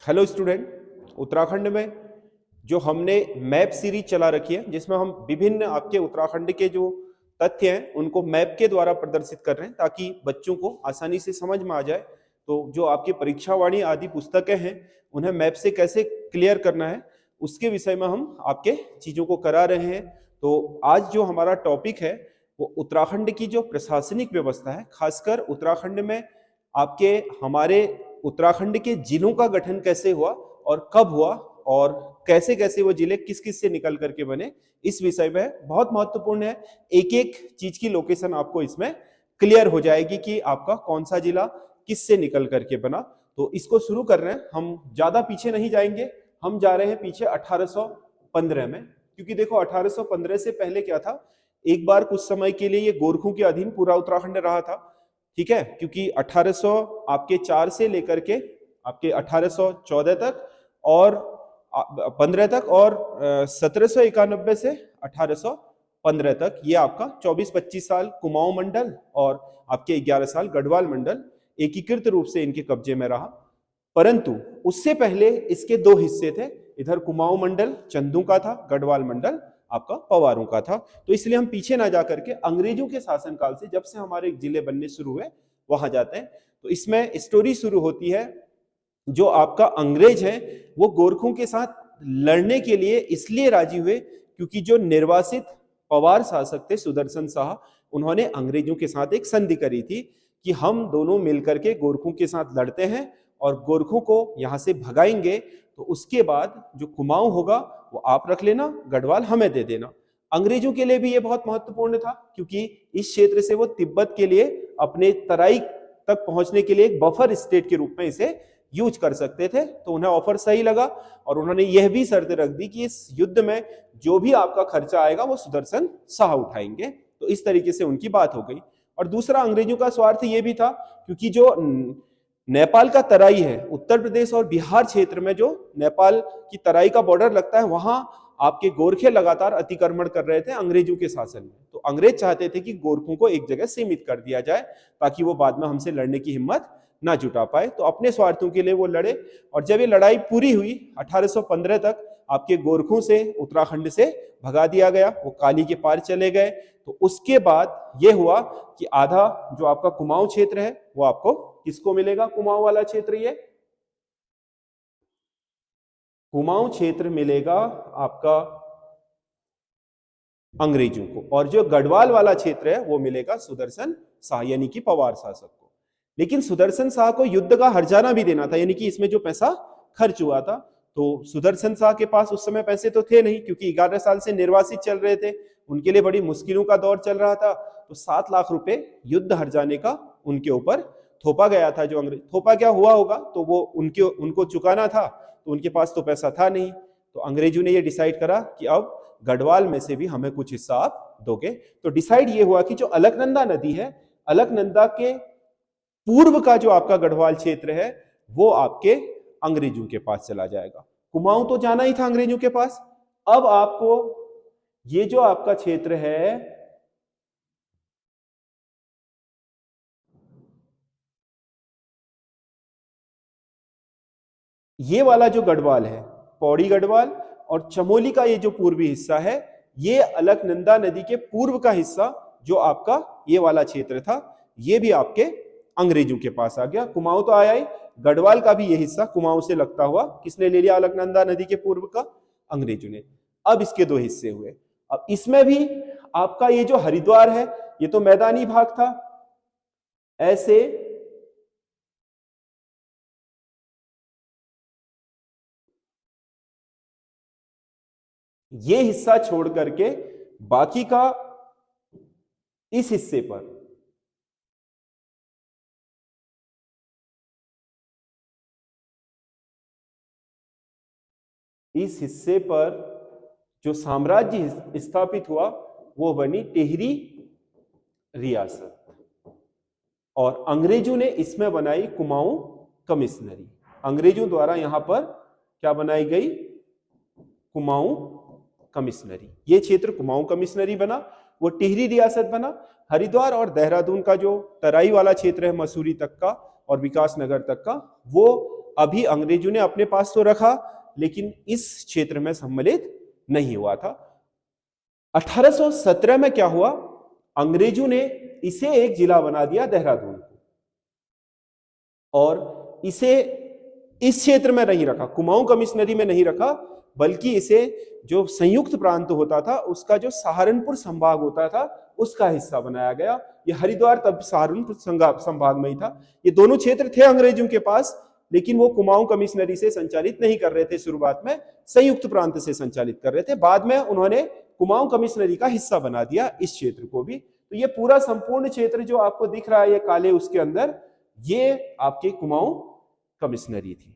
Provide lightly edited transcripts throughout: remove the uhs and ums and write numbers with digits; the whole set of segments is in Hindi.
हेलो स्टूडेंट, उत्तराखंड में जो हमने मैप सीरीज चला रखी है जिसमें हम विभिन्न आपके उत्तराखंड के जो तथ्य हैं उनको मैप के द्वारा प्रदर्शित कर रहे हैं ताकि बच्चों को आसानी से समझ में आ जाए। तो जो आपकी परीक्षावाणी आदि पुस्तकें हैं उन्हें मैप से कैसे क्लियर करना है उसके विषय में हम आपके चीजों को करा रहे हैं। तो आज जो हमारा टॉपिक है वो उत्तराखंड की जो प्रशासनिक व्यवस्था है, खासकर उत्तराखंड में आपके हमारे उत्तराखंड के जिलों का गठन कैसे हुआ और कब हुआ और कैसे कैसे वो जिले किस किस से निकल करके बने, इस विषय में बहुत महत्वपूर्ण है। एक एक चीज की लोकेशन आपको इसमें क्लियर हो जाएगी कि आपका कौन सा जिला किस से निकल करके बना। तो इसको शुरू कर रहे हैं, हम ज्यादा पीछे नहीं जाएंगे, हम जा रहे हैं पीछे 1815 में, क्योंकि देखो 1815 से पहले क्या था, एक बार कुछ समय के लिए ये गोरखों के अधीन पूरा उत्तराखंड रहा था, ठीक है। क्योंकि 1800 आपके 4 से लेकर के आपके 1814 तक और 15 तक और 1791 से 1815 तक ये आपका 24-25 साल कुमाऊं मंडल और आपके 11 साल गढ़वाल मंडल एकीकृत रूप से इनके कब्जे में रहा। परंतु उससे पहले इसके दो हिस्से थे, इधर कुमाऊं मंडल चंदू का था, गढ़वाल मंडल आपका पवारों का था। तो इसलिए हम पीछे ना जाकर के अंग्रेजों के शासनकाल से जब से हमारे जिले बनने शुरू हुए वहां जाते हैं। तो इसमें स्टोरी शुरू होती है, जो आपका अंग्रेज है वो गोरखों के साथ लड़ने के लिए इसलिए राजी हुए क्योंकि जो निर्वासित पवार शासक थे सुदर्शन शाह, उन्होंने अंग्रेजों के साथ एक संधि करी थी कि हम दोनों मिलकर के गोरखों के साथ लड़ते हैं और गोरखों को यहां से भगाएंगे, तो उसके बाद जो कुमाऊं होगा वो आप रख लेना, गढ़वाल हमें दे देना। अंग्रेजों के लिए भी ये बहुत महत्वपूर्ण था क्योंकि इस क्षेत्र से वो तिब्बत के लिए अपने तराई तक पहुंचने के लिए एक बफर स्टेट के रूप में इसे यूज कर सकते थे। तो उन्हें ऑफर सही लगा और उन्होंने यह भी शर्त रख दी कि इस युद्ध में जो भी आपका खर्चा आएगा वो सुदर्शन शाह उठाएंगे। तो इस तरीके से उनकी बात हो गई। और दूसरा अंग्रेजों का स्वार्थ ये भी था क्योंकि जो नेपाल का तराई है, उत्तर प्रदेश और बिहार क्षेत्र में जो नेपाल की तराई का बॉर्डर लगता है, वहां आपके गोरखे लगातार अतिक्रमण कर रहे थे अंग्रेजों के शासन में। तो अंग्रेज चाहते थे कि गोरखों को एक जगह सीमित कर दिया जाए ताकि वो बाद में हमसे लड़ने की हिम्मत ना जुटा पाए। तो अपने स्वार्थों के लिए वो लड़े और जब ये लड़ाई पूरी हुई 1815 तक आपके गोरखों से उत्तराखंड से भगा दिया गया, वो काली के पार चले गए। तो उसके बाद ये हुआ कि आधा जो आपका कुमाऊं क्षेत्र है वो आपको किसको मिलेगा, कुमाऊं वाला क्षेत्र, ये कुमाऊं क्षेत्र मिलेगा आपका अंग्रेजों को, और जो गढ़वाल वाला क्षेत्र है वो मिलेगा सुदर्शन शाह यानी कि पवार शासक को। लेकिन सुदर्शन शाह को युद्ध का हर्जाना भी देना था, यानी कि इसमें जो पैसा खर्च हुआ था, तो सुदर्शन शाह के पास उस समय पैसे तो थे नहीं क्योंकि 11 साल से निर्वासित चल रहे थे, उनके लिए बड़ी मुश्किलों का दौर चल रहा था। तो 7 लाख रुपए युद्ध हर्जाने का उनके ऊपर थोपा गया था। जो अंग्रेज थोपा क्या हुआ होगा, तो वो उनको चुकाना था, तो उनके पास तो पैसा था नहीं। तो अंग्रेजों ने ये डिसाइड करा कि अब गढ़वाल में से भी हमें कुछ हिस्सा आप दोगे। तो डिसाइड ये हुआ कि जो अलकनंदा नदी है, अलकनंदा के पूर्व का जो आपका गढ़वाल क्षेत्र है वो आपके अंग्रेजों के पास चला जाएगा। कुमाऊं तो जाना ही था अंग्रेजों के पास। अब आपको ये जो आपका क्षेत्र है, ये वाला जो गढ़वाल है, पौड़ी गढ़वाल और चमोली का ये जो पूर्वी हिस्सा है, ये अलकनंदा नदी के पूर्व का हिस्सा जो आपका ये वाला क्षेत्र था, ये भी आपके अंग्रेजों के पास आ गया। कुमाऊं तो आया ही, गढ़वाल का भी ये हिस्सा कुमाऊं से लगता हुआ किसने ले लिया, अलकनंदा नदी के पूर्व का, अंग्रेजों ने। अब इसके दो हिस्से हुए। अब इसमें भी आपका ये जो हरिद्वार है ये तो मैदानी भाग था, ऐसे ये हिस्सा छोड़ करके बाकी का इस हिस्से पर इस हिस्से पर जो साम्राज्य स्थापित हुआ वो बनी टिहरी रियासत, और अंग्रेजों ने इसमें बनाई कुमाऊं कमिश्नरी। अंग्रेजों द्वारा यहां पर क्या बनाई गई, कुमाऊं कमिश्नरी। ये क्षेत्र कुमाऊं कमिश्नरी बना, वो टिहरी रियासत बना। हरिद्वार और देहरादून का जो तराई वाला क्षेत्र है मसूरी तक का और विकास नगर तक का, वो अभी अंग्रेजों ने अपने पास तो रखा, लेकिन इस क्षेत्र में सम्मिलित नहीं हुआ था। 1817 में क्या हुआ, अंग्रेजों ने इसे एक जिला बना दिया देहरादून को, और इसे इस क्षेत्र में नहीं रखा, कुमाऊं कमिश्नरी में नहीं रखा, बल्कि इसे जो संयुक्त प्रांत होता था उसका जो सहारनपुर संभाग होता था उसका हिस्सा बनाया गया। ये हरिद्वार तब सहारनपुर संभाग में ही था। ये दोनों क्षेत्र थे अंग्रेजों के पास, लेकिन वो कुमाऊं कमिश्नरी से संचालित नहीं कर रहे थे, शुरुआत में संयुक्त प्रांत से संचालित कर रहे थे। बाद में उन्होंने कुमाऊं कमिश्नरी का हिस्सा बना दिया इस क्षेत्र को भी। तो ये पूरा संपूर्ण क्षेत्र जो आपको दिख रहा है ये काले उसके अंदर, ये आपके कुमाऊं कमिश्नरी थी,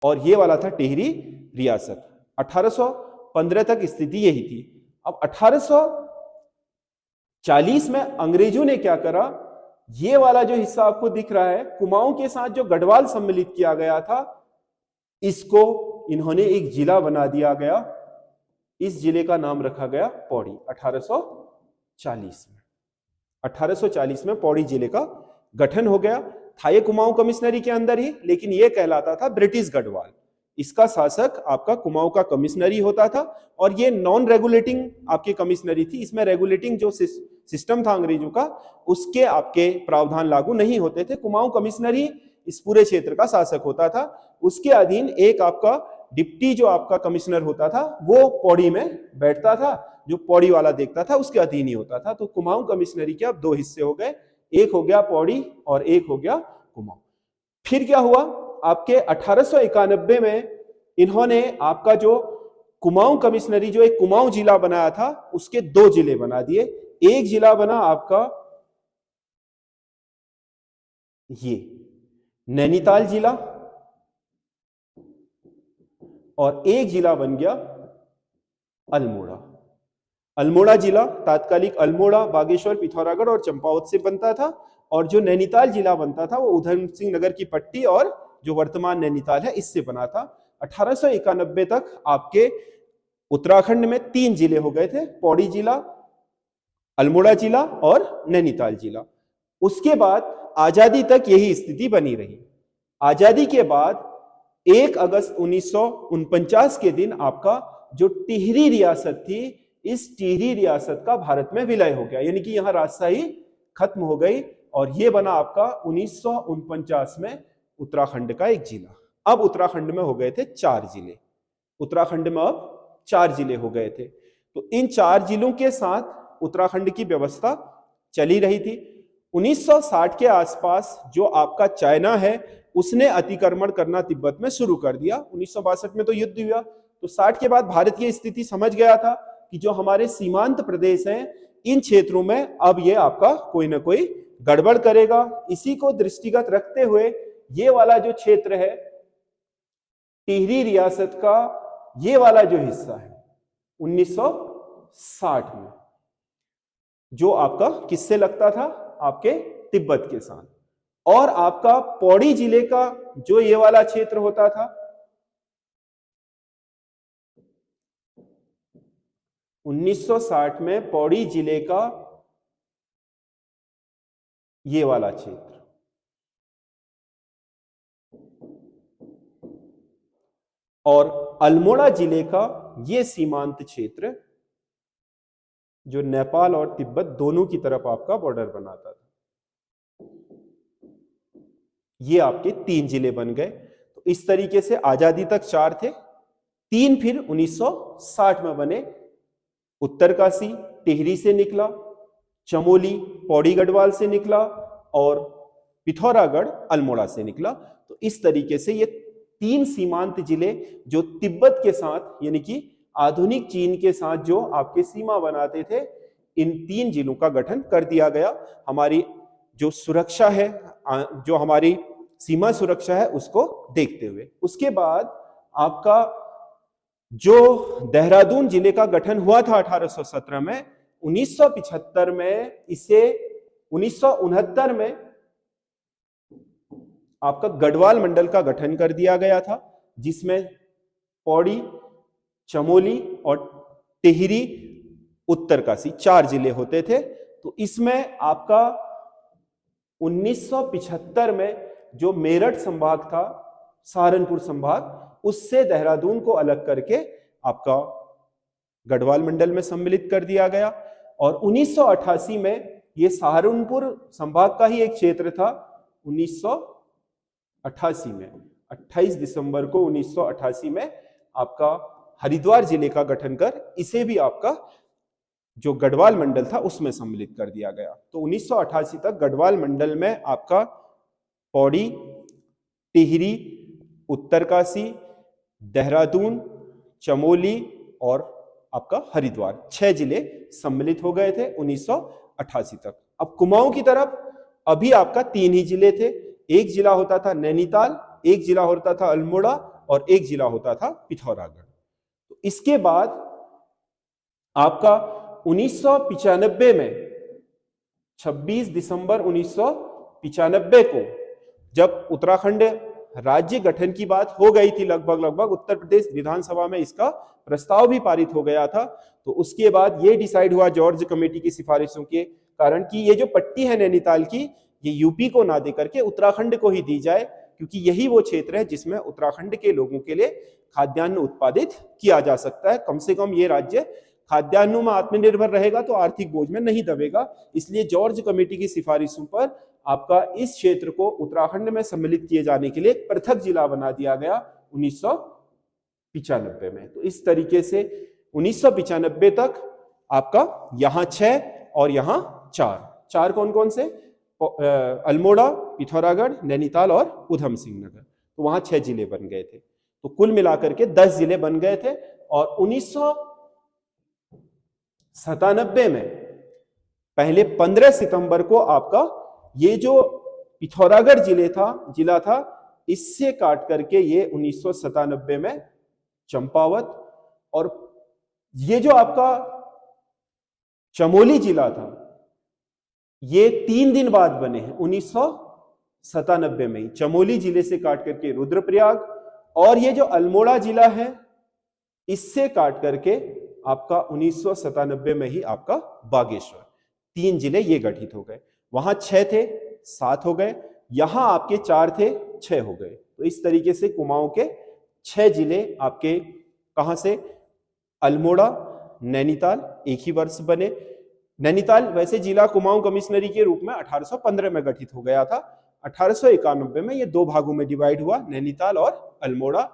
और ये वाला था टिहरी रियासत। 1815 तक स्थिति यही थी। अब 1840 में अंग्रेजों ने क्या करा, ये वाला जो हिस्सा आपको दिख रहा है कुमाऊं के साथ जो गढ़वाल सम्मिलित किया गया था, इसको इन्होंने एक जिला बना दिया गया। इस जिले का नाम रखा गया पौड़ी। 1840 में पौड़ी जिले का गठन हो गया। था ये कुमाऊं कमिश्नरी के अंदर ही, लेकिन ये कहलाता था ब्रिटिश गढ़वाल। इसका शासक आपका कुमाऊं का कमिश्नरी होता था, और ये नॉन रेगुलेटिंग आपकी कमिश्नरी थी। इसमें रेगुलेटिंग जो सिस्टम था अंग्रेजों का, उसके आपके प्रावधान लागू नहीं होते थे। कुमाऊं कमिश्नरी इस पूरे क्षेत्र का शासक होता था। उसके अधीन एक आपका डिप्टी जो आपका कमिश्नर होता था वो पौड़ी में बैठता था, जो पौड़ी वाला देखता था उसके अधीन ही होता था। तो कुमाऊं कमिश्नरी के अब दो हिस्से हो गए, एक हो गया पौड़ी और एक हो गया कुमाऊं। फिर क्या हुआ, आपके 1891 में इन्होंने आपका जो कुमाऊं कमिश्नरी जो एक कुमाऊं जिला बनाया था, उसके दो जिले बना दिए। एक जिला बना आपका ये नैनीताल जिला, और एक जिला बन गया अल्मोड़ा। अल्मोड़ा जिला तात्कालिक अल्मोड़ा, बागेश्वर, पिथौरागढ़ और चंपावत से बनता था, और जो नैनीताल जिला बनता था वो उधम सिंह नगर की पट्टी और जो वर्तमान नैनीताल है इससे बना था। 1891 तक आपके उत्तराखंड में 3 जिले हो गए थे, पौड़ी जिला, अल्मोड़ा जिला और नैनीताल जिला। उसके बाद आजादी तक यही स्थिति बनी रही। आजादी के बाद 1 अगस्त 1949 के दिन आपका जो टिहरी रियासत थी, इस टिहरी रियासत का भारत में विलय हो गया, यानी कि यहां राजशाही खत्म हो गई, और यह बना आपका 1949 में उत्तराखंड का एक जिला। अब उत्तराखंड में हो गए थे 4 जिले। उत्तराखंड में अब 4 जिले हो गए थे। तो इन 4 जिलों के साथ उत्तराखंड की व्यवस्था चली रही थी। 1960 के आसपास जो आपका चाइना है उसने अतिक्रमण करना तिब्बत में शुरू कर दिया। 1962 में तो युद्ध हुआ, तो 60 के बाद भारत की स्थिति समझ गया था कि जो हमारे सीमांत प्रदेश हैं इन क्षेत्रों में अब ये आपका कोई ना कोई गड़बड़ करेगा। इसी को दृष्टिगत रखते हुए ये वाला जो क्षेत्र है टिहरी रियासत का, ये वाला जो हिस्सा है 1960 में जो आपका किससे लगता था, आपके तिब्बत के साथ, और आपका पौड़ी जिले का जो ये वाला क्षेत्र होता था 1960 में पौड़ी जिले का ये वाला क्षेत्र, और अल्मोड़ा जिले का ये सीमांत क्षेत्र जो नेपाल और तिब्बत दोनों की तरफ आपका बॉर्डर बनाता था, ये आपके 3 जिले बन गए। तो इस तरीके से आजादी तक 4 थे, 3 फिर 1960 में बने। उत्तरकाशी टिहरी से निकला, चमोली पौड़ी गढ़वाल से निकला, और पिथौरागढ़ अल्मोड़ा से निकला। तो इस तरीके से ये 3 सीमांत जिले जो तिब्बत के साथ यानी कि आधुनिक चीन के साथ जो आपके सीमा बनाते थे, इन 3 जिलों का गठन कर दिया गया। हमारी जो सुरक्षा है, जो हमारी सीमा सुरक्षा है, उसको देखते हुए। उसके बाद आपका जो देहरादून जिले का गठन हुआ था 1817 में, 1975 में इसे 1969 में आपका गढ़वाल मंडल का गठन कर दिया गया था, जिसमें पौड़ी, चमोली और टिहरी, उत्तरकाशी 4 जिले होते थे। तो इसमें आपका 1975 में जो मेरठ संभाग था, सहारनपुर संभाग, उससे देहरादून को अलग करके आपका गढ़वाल मंडल में सम्मिलित कर दिया गया। और 1988 में ये सहारनपुर संभाग का ही एक क्षेत्र था। 1988 में 28 दिसंबर को 1988 में आपका हरिद्वार जिले का गठन कर इसे भी आपका जो गढ़वाल मंडल था उसमें सम्मिलित कर दिया गया। तो 1988 तक गढ़वाल मंडल में आपका पौड़ी, टिहरी, उत्तरकाशी, देहरादून, चमोली और आपका हरिद्वार 6 जिले सम्मिलित हो गए थे 1988 तक। अब कुमाऊं की तरफ अभी आपका 3 ही जिले थे। एक जिला होता था नैनीताल, एक जिला होता था अल्मोड़ा और एक जिला होता था पिथौरागढ़। तो इसके बाद आपका 1995 में 26 दिसंबर 1995 को जब उत्तराखंड राज्य गठन की बात हो गई थी, लगभग उत्तर प्रदेश विधानसभा में इसका प्रस्ताव भी पारित हो गया था। तो उसके बाद ये डिसाइड हुआ जॉर्ज कमेटी की सिफारिशों के कारण कि ये जो पट्टी है नैनीताल की, ये यूपी को ना दे करके उत्तराखंड को ही दी जाए, क्योंकि यही वो क्षेत्र है जिसमें उत्तराखंड के लोगों के लिए खाद्यान्न उत्पादित किया जा सकता है। कम से कम ये राज्य खाद्यान्नों में आत्मनिर्भर रहेगा तो आर्थिक बोझ में नहीं दबेगा। इसलिए जॉर्ज कमेटी की सिफारिशों पर आपका इस क्षेत्र को उत्तराखंड में सम्मिलित किए जाने के लिए एक पृथक जिला बना दिया गया 1995 में। तो इस तरीके से 1995 तक आपका यहां 6 और यहां 4 कौन कौन से? अल्मोड़ा, पिथौरागढ़, नैनीताल और उधम सिंह नगर। तो वहां 6 जिले बन गए थे। तो कुल मिलाकर के 10 जिले बन गए थे। और 1997 में पहले 15 सितंबर को आपका ये जो पिथौरागढ़ जिला था, इससे काट करके ये 1997 में चंपावत, और ये जो आपका चमोली जिला था ये 3 दिन बाद बने हैं 1997 में ही। चमोली जिले से काट करके रुद्रप्रयाग, और ये जो अल्मोड़ा जिला है इससे काट करके आपका 1997 में ही आपका बागेश्वर। 3 जिले ये गठित हो गए। वहां 6 थे, 7 हो गए। यहां आपके 4 थे, 6 हो गए। तो इस तरीके से कुमाऊं के 6 जिले आपके कहां से? अल्मोड़ा, नैनीताल एक ही वर्ष बने। नैनीताल वैसे जिला कुमाऊं कमिश्नरी के रूप में 1815 में गठित हो गया था। 1891 में ये 2 भागों में डिवाइड हुआ, नैनीताल और अल्मोड़ा।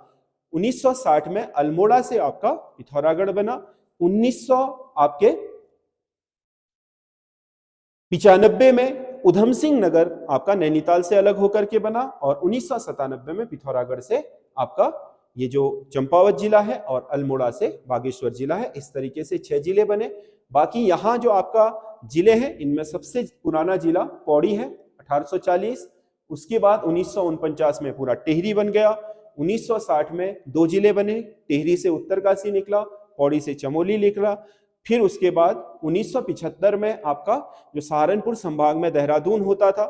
1960 में अल्मोड़ा से आपका पिथौरागढ़ बना। 1995 में उधम सिंह नगर आपका नैनीताल से अलग होकर के बना, और 1997 में पिथौरागढ़ से आपका ये जो चंपावत जिला है और अल्मोड़ा से बागेश्वर जिला है। इस तरीके से 6 जिले बने। बाकी यहाँ जो आपका जिले हैं इनमें सबसे पुराना जिला पौड़ी है, 1840। उसके बाद 1949 में पूरा टिहरी बन गया। 1960 में 2 जिले बने, टिहरी से उत्तरकाशी निकला, पौड़ी से चमोली निकला। फिर उसके बाद 1975 में आपका जो सहारनपुर संभाग में देहरादून होता था,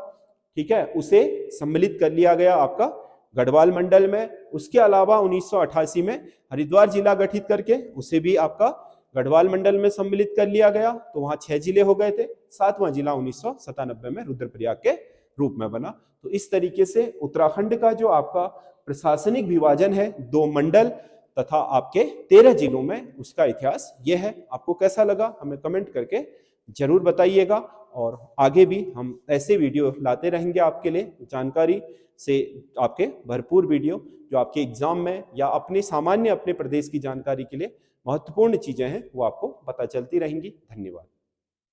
ठीक है, उसे सम्मिलित कर लिया गया आपका गढ़वाल मंडल में। उसके अलावा 1988 में हरिद्वार जिला गठित करके उसे भी आपका गढ़वाल मंडल में सम्मिलित कर लिया गया। तो वहां 6 जिले हो गए थे। 7वां जिला 1997 में रुद्रप्रयाग के रूप में बना। तो इस तरीके से उत्तराखंड का जो आपका प्रशासनिक विभाजन है 2 मंडल तथा आपके 13 जिलों में, उसका इतिहास यह है। आपको कैसा लगा हमें कमेंट करके जरूर बताइएगा। और आगे भी हम ऐसे वीडियो लाते रहेंगे आपके लिए, जानकारी से आपके भरपूर वीडियो जो आपके एग्जाम में या अपने सामान्य अपने प्रदेश की जानकारी के लिए महत्वपूर्ण चीजें हैं वो आपको पता चलती रहेंगी। धन्यवाद।